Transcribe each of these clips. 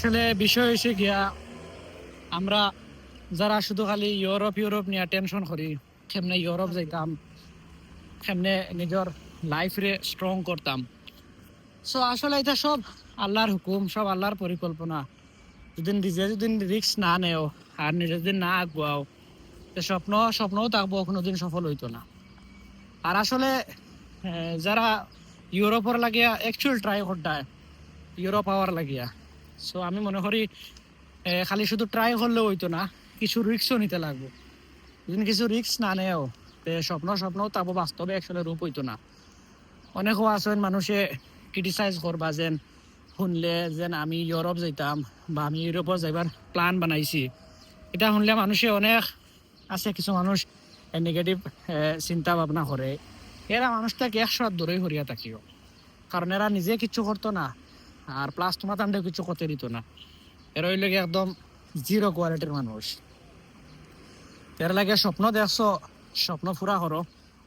আসলে বিষয় হয়েছে গিয়া আমরা যারা শুধু খালি ইউরোপ ইউরোপ নিয়ে টেনশন করি, কেমনে ইউরোপ যাইতাম, কেমনে নিজের লাইফ রে স্ট্রং করতাম। সো আসলে এটা সব আল্লাহর হুকুম, সব আল্লাহর পরিকল্পনা। যদি নিজে যদি রিস্ক না নেও আর নিজে যদি না আগুয়াও, তো স্বপ্নও থাকবো, কোনোদিন সফল হইতো না। আর আসলে যারা ইউরোপের লাগিয়া অ্যাকচুয়াল ট্রাই করতায় ইউরোপ পাওয়ার লাগিয়া, সো আমি মনে করি খালি শুধু ট্রাই করলেও হইতো না, কিছু রিস্কও নিতে লাগবে। যদি কিছু রিস্ক না নেও, স্বপ্নও তাবো বাস্তবে আসলে রূপ হইতো না। অনেকও আছেন মানুষে ক্রিটিসাইজ করবা যেন শুনলে যেন আমি ইউরোপ যাইতাম বা আমি ইউরোপে যাইবার প্ল্যান বানাইছি। এটা শুনলে মানুষে অনেক আছে, কিছু মানুষ নেগেটিভ চিন্তা ভাবনা করে। এরা মানুষটাকে 100 দূরেই হরিয়া থাকিও, কারণ এরা নিজে কিছু করতো না, আর প্লাস তোমার তান্ডে কিছু করতে দিত না। এরা হইলে একদম জিরো কোয়ালিটির মানুষ। এর লাগে স্বপ্ন দেখছো, স্বপ্ন পুরা করো,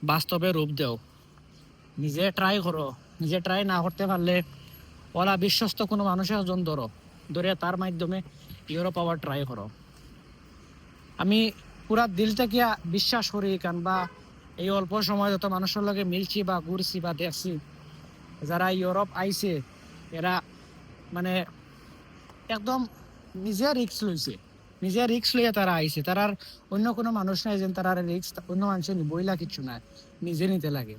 বাস্তবে রূপ দেও, নিজে ট্রাই করো। নিজে ট্রাই না করতে পারলে ওরা বিশ্বস্ত কোনো মানুষের একজন ধরে তার মাধ্যমে ইউরোপ পাওয়ার ট্রাই করো। আমি পুরা দিল থেকে বিশ্বাস করি, কারণ বা এই অল্প সময় যত মানুষের লগে মিলছি বা ঘুরছি বা দেখছি, যারা ইউরোপ আইছে এরা মানে একদম নিজে রিক্স লইছে, নিজে রিক্স লইয়া তারা আইছে। তার আর অন্য কোনো মানুষ নাই যেন তারা রিক্স অন্য মানুষের বইলা কিছু নাই, নিজে নিতে লাগে।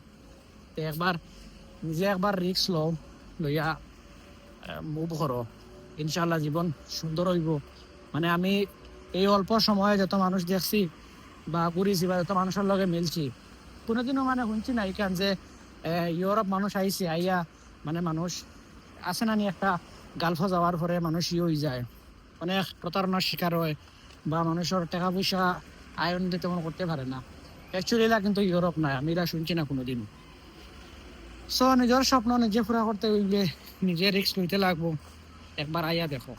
তো নিজে একবার রিক্স লইয়া মুভ করো, ইনশাল্লাহ জীবন সুন্দর হইব। মানে আমি এই অল্প সময়ে যত মানুষ দেখছি বা ঘুরিছি বা যত মানুষের লগে মিলছি, কোনোদিনও মানে শুনছি না এখান যে ইউরোপ মানুষ আইছে আইয়া মানে মানুষ আছে না নি একটা গালফ যাওয়ার পরে মানুষ হয়ে যায়, অনেক প্রতারণার শিকার হয় বা মানুষের টাকা পয়সা আয়ন দিতে মনে করতে পারে না। অ্যাকচুয়ালি কিন্তু ইউরোপ নাই, আমি এরা শুনছি না কোনোদিনও। সো নিজের স্বপ্ন নিজে পুরা করতে হইলে নিজে রিস্ক লইতে লাগবো, একবার আইয়া দেখো।